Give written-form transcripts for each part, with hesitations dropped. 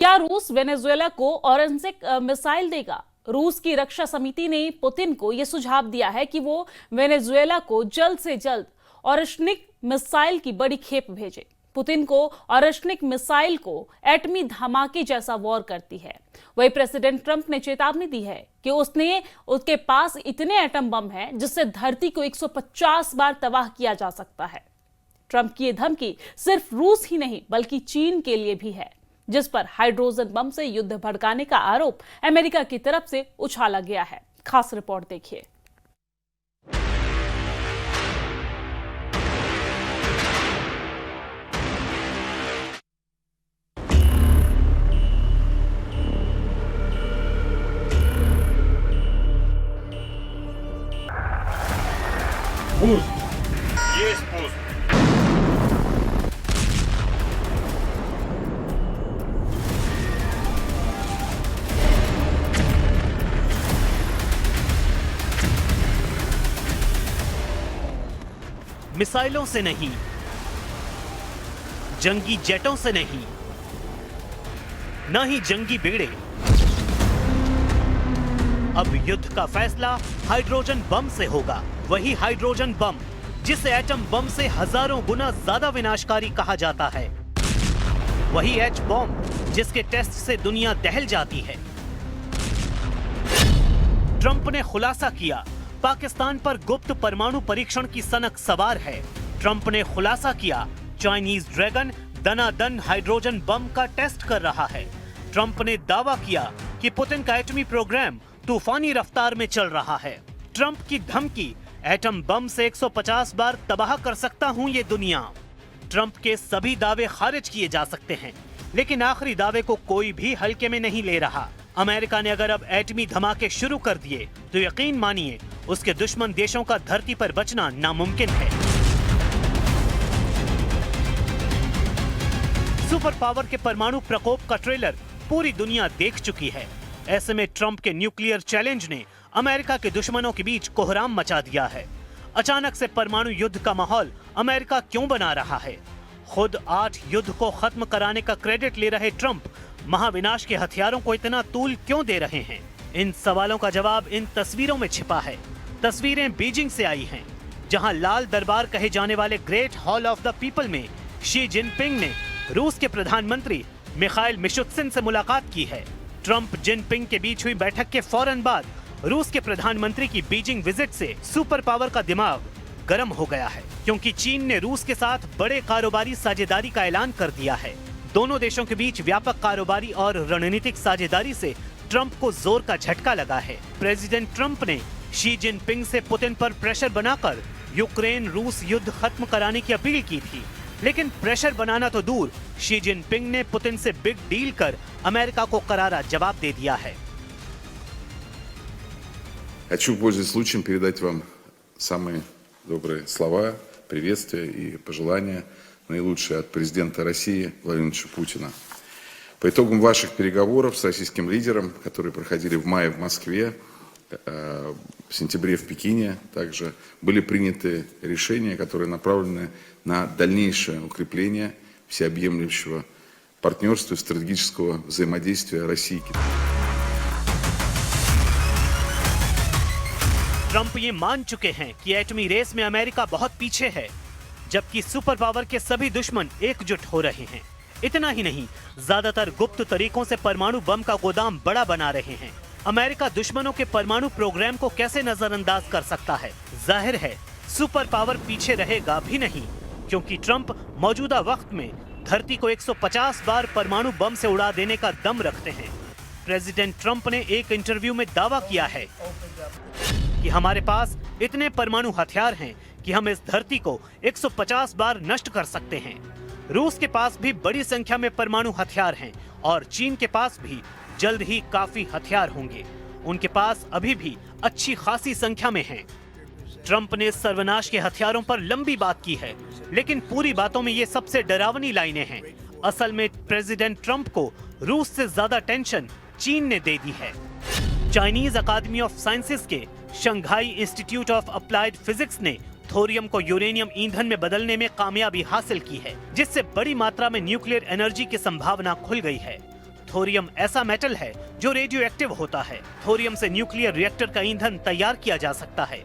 क्या रूस वेनेजुएला को ऑरेंजिक मिसाइल देगा? रूस की रक्षा समिति ने पुतिन को यह सुझाव दिया है कि वो वेनेजुएला को जल्द से जल्द ऑरेंजिक मिसाइल की बड़ी खेप भेजे। पुतिन को ऑरेंजिक मिसाइल को एटमी धमाके जैसा वॉर करती है। वही प्रेसिडेंट ट्रंप ने चेतावनी दी है कि उसके पास इतने एटम बम हैं जिससे धरती को 150 बार तबाह किया जा सकता है। ट्रंप की यह धमकी सिर्फ रूस ही नहीं बल्कि चीन के लिए भी है, जिस पर हाइड्रोजन बम से युद्ध भड़काने का आरोप अमेरिका की तरफ से उछाला गया है। खास रिपोर्ट देखिए। Есть пуск. मिसाइलों से नहीं, जंगी जेटों से नहीं, न ही जंगी बेड़े। अब युद्ध का फैसला हाइड्रोजन बम से होगा। वही हाइड्रोजन बम जिसे एटम बम से हजारों गुना ज्यादा विनाशकारी कहा जाता है। वही एच बॉम्ब जिसके टेस्ट से दुनिया दहल जाती है। ट्रंप ने खुलासा किया, पाकिस्तान पर गुप्त परमाणु परीक्षण की सनक सवार है। ट्रंप ने खुलासा किया, चाइनीज ड्रैगन दनादन हाइड्रोजन बम का टेस्ट कर रहा है। ट्रंप ने दावा किया कि पुतिन का एटमी प्रोग्राम तूफानी रफ्तार में चल रहा है। ट्रंप की धमकी, एटम बम से 150 बार तबाह कर सकता हूं ये दुनिया। ट्रंप के सभी दावे खारिज किए जा सकते हैं, लेकिन आखिरी दावे को कोई भी हल्के में नहीं ले रहा। अमेरिका ने अगर अब एटमी धमाके शुरू कर दिए तो यकीन मानिए उसके दुश्मन देशों का धरती पर बचना नामुमकिन है। सुपर पावर के परमाणु प्रकोप का ट्रेलर पूरी दुनिया देख चुकी है। ऐसे में ट्रंप के न्यूक्लियर चैलेंज ने अमेरिका के दुश्मनों के बीच कोहराम मचा दिया है। अचानक से परमाणु युद्ध का माहौल अमेरिका क्यों बना रहा है? खुद 8 युद्ध को खत्म कराने का क्रेडिट ले रहे ट्रंप महाविनाश के हथियारों को इतना तूल क्यों दे रहे हैं? इन सवालों का जवाब इन तस्वीरों में छिपा है। तस्वीरें बीजिंग से आई हैं, जहां लाल दरबार कहे जाने वाले great hall of the people में शी जिनपिंग ने रूस के प्रधानमंत्री मिखाइल मिशुत्सिन से मुलाकात की है। ट्रंप जिनपिंग के बीच हुई बैठक के फौरन बाद रूस के प्रधानमंत्री की बीजिंग विजिट से सुपर पावर का दिमाग गर्म हो गया है, क्योंकि चीन ने रूस के साथ बड़े कारोबारी साझेदारी का ऐलान कर दिया है। दोनों देशों के बीच व्यापक कारोबारी और रणनीतिक साझेदारी से ट्रंप को जोर का झटका लगा है। प्रेसिडेंट ट्रंप ने शी जिनपिंग से पुतिन पर प्रेशर बनाकर यूक्रेन रूस युद्ध खत्म कराने की अपील की थी, लेकिन प्रेशर बनाना तो दूर, शी जिनपिंग ने पुतिन से बिग डील कर अमेरिका को करारा जवाब दे दिया है। Хочу, пользуясь случаем, передать вам самые добрые слова, приветствия и пожелания, наилучшие от президента России Владимира Путина. По итогам ваших переговоров с российским лидером, которые проходили в мае в Москве, в сентябре в Пекине, также были приняты решения, которые направлены на дальнейшее укрепление всеобъемлющего партнерства и стратегического взаимодействия России и Китая. ट्रंप ये मान चुके हैं कि एटमी रेस में अमेरिका बहुत पीछे है, जबकि सुपर पावर के सभी दुश्मन एकजुट हो रहे हैं। इतना ही नहीं, ज्यादातर गुप्त तरीकों से परमाणु बम का गोदाम बड़ा बना रहे हैं। अमेरिका दुश्मनों के परमाणु प्रोग्राम को कैसे नजरअंदाज कर सकता है? जाहिर है सुपर पावर पीछे रहेगा भी नहीं, क्योंकि ट्रंप मौजूदा वक्त में धरती को 150 बार परमाणु बम से उड़ा देने का दम रखते हैं। प्रेसिडेंट ट्रंप ने एक इंटरव्यू में दावा किया है कि हमारे पास इतने परमाणु हथियार हैं कि हम इस धरती को 150 बार नष्ट कर सकते हैं। रूस के पास भी बड़ी संख्या में परमाणु हथियार हैं और चीन के पास भी जल्द ही काफी हथियार होंगे। उनके पास अभी भी अच्छी खासी संख्या में हैं। ट्रंप ने सर्वनाश के हथियारों पर लंबी बात की है, लेकिन पूरी बातों में ये सबसे डरावनी लाइनें हैं। असल में प्रेसिडेंट ट्रंप को रूस से ज्यादा टेंशन चीन ने दे दी है। चाइनीज अकादमी ऑफ साइंसेज के Shanghai institute of applied physics ने थोरियम को यूरेनियम ईंधन में बदलने में कामयाबी हासिल की है, जिससे बड़ी मात्रा में न्यूक्लियर एनर्जी की संभावना खुल गई है। थोरियम ऐसा मेटल है जो रेडियो एक्टिव होता है। थोरियम से न्यूक्लियर रिएक्टर का ईंधन तैयार किया जा सकता है।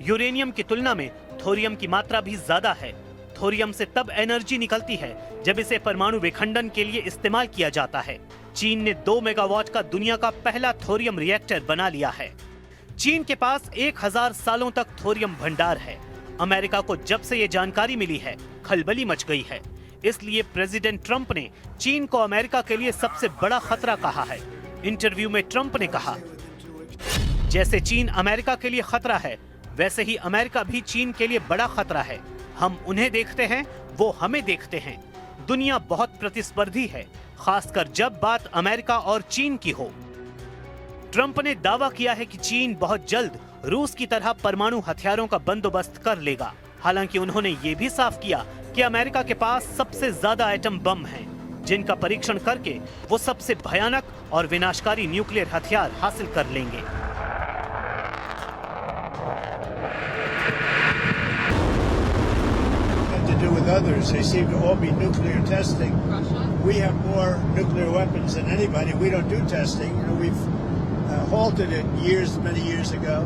यूरेनियम की तुलना में थोरियम की मात्रा भी ज्यादा है। थोरियम से तब एनर्जी निकलती है जब इसे परमाणु विखंडन के लिए इस्तेमाल किया जाता है। चीन ने 2 मेगावाट का दुनिया का पहला थोरियम रिएक्टर बना लिया है। चीन के पास 1000 सालों तक थोरियम भंडार है। अमेरिका को जब से ये जानकारी मिली है, खलबली मच गई है। इसलिए प्रेसिडेंट ट्रंप ने चीन को अमेरिका के लिए सबसे बड़ा खतरा कहा है। इंटरव्यू में ट्रंप ने कहा, जैसे चीन अमेरिका के लिए खतरा है, वैसे ही अमेरिका भी चीन के लिए बड़ा खतरा है। हम उन्हें देखते हैं, वो हमें देखते हैं। दुनिया बहुत प्रतिस्पर्धी है, खासकर जब बात अमेरिका और चीन की हो। ट्रंप ने दावा किया है कि चीन बहुत जल्द रूस की तरह परमाणु हथियारों का बंदोबस्त कर लेगा। हालांकि उन्होंने ये भी साफ किया कि अमेरिका के पास सबसे ज्यादा एटम बम हैं, जिनका परीक्षण करके वो सबसे भयानक और विनाशकारी न्यूक्लियर हथियार हासिल कर लेंगे। To do with others, they seem to all be nuclear testing. We have more nuclear weapons than anybody. We don't do testing. We've halted it many years ago.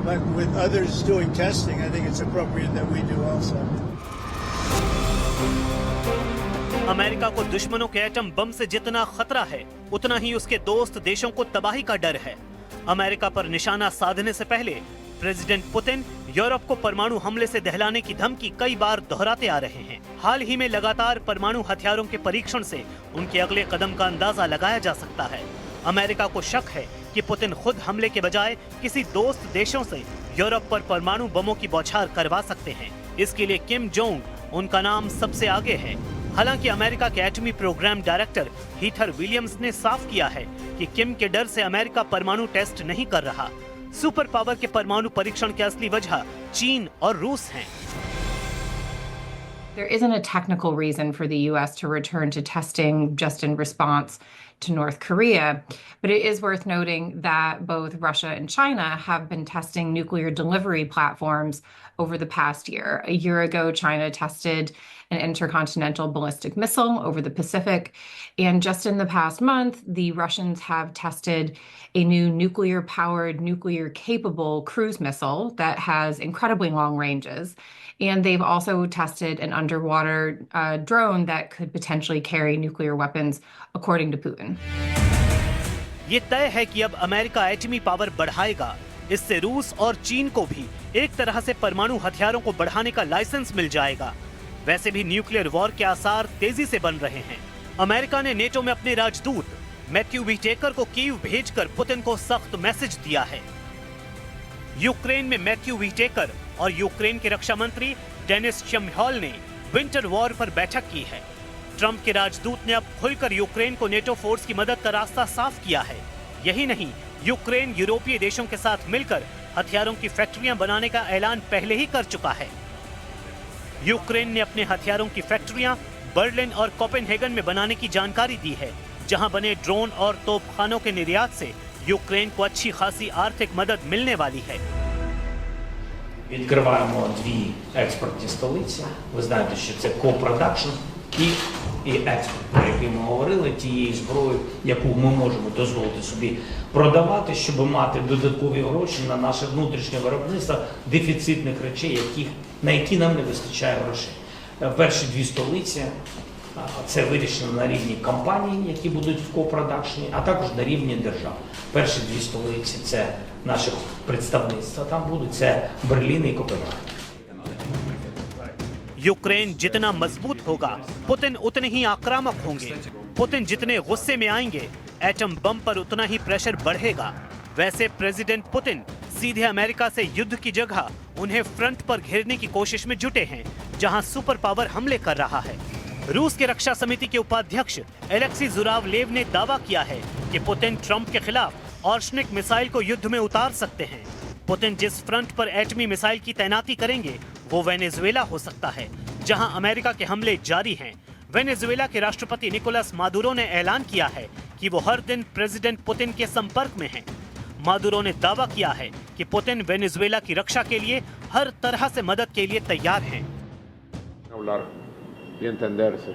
But with others doing testing, I think it's appropriate that we do also. America को दुश्मनों के atom bomb से जितना खतरा है, उतना ही उसके दोस्त देशों को तबाही का डर है। अमेरिका पर निशाना साधने से पहले प्रेसिडेंट पुतिन यूरोप को परमाणु हमले से दहलाने की धमकी कई बार दोहराते आ रहे हैं। हाल ही में लगातार परमाणु हथियारों के परीक्षण से उनके अगले कदम का अंदाजा लगाया जा सकता है। अमेरिका को शक है कि पुतिन खुद हमले के बजाय किसी दोस्त देशों से यूरोप पर परमाणु बमों की बौछार करवा सकते हैं। इसके लिए किम जोंग उनका नाम सबसे आगे है। हालांकि अमेरिका के एटमी प्रोग्राम डायरेक्टर हीथर विलियम्स ने साफ किया है कि किम के डर से अमेरिका परमाणु टेस्ट नहीं कर रहा। सुपर पावर के परमाणु परीक्षण की असली वजह चीन और रूस हैं। There isn't a technical reason for the U.S. to return to testing just in response to North Korea, but it is worth noting that both Russia and China have been testing nuclear delivery platforms over the past year. A year ago, China tested an intercontinental ballistic missile over the Pacific, and just in the past month, the Russians have tested a new nuclear-powered, nuclear-capable cruise missile that has incredibly long ranges. And they've also tested an underwater drone that could potentially carry nuclear weapons, according to Putin. ये तय है कि अब America एटमी power बढ़ाएगा। इससे रूस और चीन को भी एक तरह से परमाणु हथियारों को बढ़ाने का लाइसेंस मिल जाएगा। वैसे भी न्यूक्लियर वॉर के आसार तेजी से बन रहे हैं। अमेरिका ने नेटो में अपने राजदूत मैथ्यू व्हिटेकर को कीव भेजकर पुतिन को सख्त मैसेज दिया है। यूक्रेन में मैथ्यू व्हिटेकर और यूक्रेन के रक्षा मंत्री डेनिस शम्यहॉल ने विंटर वॉर पर बैठक की है। ट्रंप के राजदूत ने अब खुलकर यूक्रेन को नेटो फोर्स की मदद का रास्ता साफ किया है। यही नहीं, यूक्रेन यूरोपीय देशों के साथ मिलकर हथियारों की फैक्ट्रियां बनाने का ऐलान पहले ही कर चुका है। यूक्रेन ने अपने हथियारों की फैक्ट्रियां बर्लिन और कोपेनहेगन में बनाने की जानकारी दी है, जहां बने ड्रोन और तोपखानों के निर्यात से यूक्रेन को अच्छी खासी आर्थिक मदद मिलने वाली है। Відкриваємо дві експортні столиці. Ви знаєте, що це ко-продакшн і експорт, про який ми говорили, тієї зброї, яку ми можемо дозволити собі продавати, щоб мати додаткові гроші на наше внутрішнє виробництво дефіцитних речей, на які нам не вистачає грошей. Перші дві столиці – це вирішено на рівні компаній, які будуть в ко-продакшні, а також на рівні держав. Перші дві столиці – це наших представництва там будуть, це Берлін і Копенгаген. यूक्रेन जितना मजबूत होगा, पुतिन उतने ही आक्रामक होंगे। पुतिन जितने गुस्से में आएंगे, एटम बम पर उतना ही प्रेशर बढ़ेगा। वैसे प्रेसिडेंट पुतिन सीधे अमेरिका से युद्ध की जगह उन्हें फ्रंट पर घेरने की कोशिश में जुटे हैं, जहां सुपर पावर हमले कर रहा है। रूस के रक्षा समिति के उपाध्यक्ष एलेक्सी जुरावलेव ने दावा किया है कि पुतिन ट्रंप के खिलाफ ऑर्शनिक मिसाइल को युद्ध में उतार सकते हैं। पुतिन जिस फ्रंट पर एटमी मिसाइल की तैनाती करेंगे, वो वेनेजुएला हो सकता है, जहां अमेरिका के हमले जारी हैं। वेनेजुएला के राष्ट्रपति निकोलस मादुरो ने ऐलान किया है कि वो हर दिन प्रेसिडेंट पुतिन के संपर्क में हैं। मादुरो ने दावा किया है कि पुतिन वेनेजुएला की रक्षा के लिए हर तरह से मदद के लिए तैयार हैं। Y entenderse.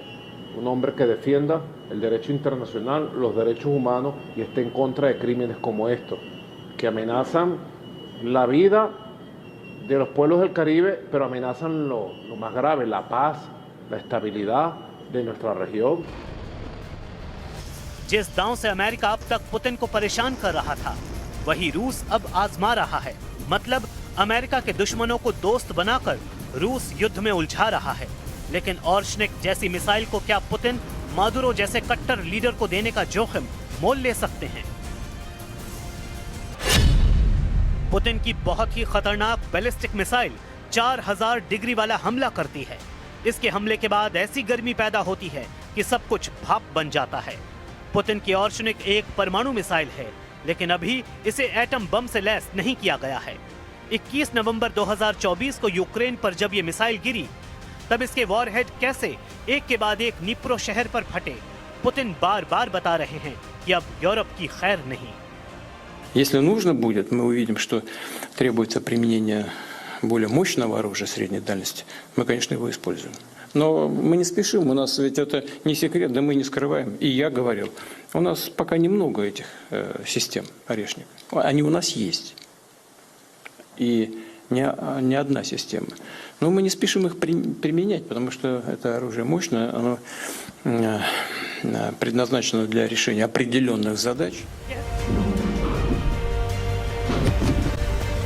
Un hombre que defienda el derecho internacional, los derechos humanos y esté en contra de crímenes como estos, que amenazan la vida de los pueblos del Caribe, pero amenazan lo más grave, la paz, la estabilidad de nuestra región. जिस दांव से America अब तक Putin को परेशान कर रहा था, वही रूस अब आजमा रहा है। मतलब अमेरिका के दुश्मनों को दोस्त बनाकर रूस युद्ध में उलझा रहा है। लेकिन ऑर्शनिक जैसी मिसाइल को क्या पुतिन मादुरो जैसे कट्टर लीडर को देने का जोखिम मोल ले सकते हैं? पुतिन की बहुत ही खतरनाक बैलिस्टिक मिसाइल 4000 डिग्री वाला हमला करती है। इसके हमले के बाद ऐसी गर्मी पैदा होती है कि सब कुछ भाप बन जाता है। पुतिन की ऑर्शनिक एक परमाणु मिसाइल है, लेकिन अभी इसे एटम बम से लैस नहीं किया गया है। 21 नवंबर 2024 को यूक्रेन पर जब ये मिसाइल गिरी, तब इसके वॉरहेड कैसे एक के बाद एक निप्रो शहर पर फटे, पुतिन बार-बार बता रहे हैं कि अब यूरोप की खैर नहीं। Если нужно будет, мы увидим, что требуется применение более мощного оружия средней дальности, мы, конечно, его используем. Но мы не спешим, у нас ведь это не секрет, да мы не скрываем. И я говорил, у нас пока немного этих систем «Орешник». Они у нас есть. И не одна система. Но мы не спешим их применять, потому что это оружие мощное, оно предназначено для решения определенных задач.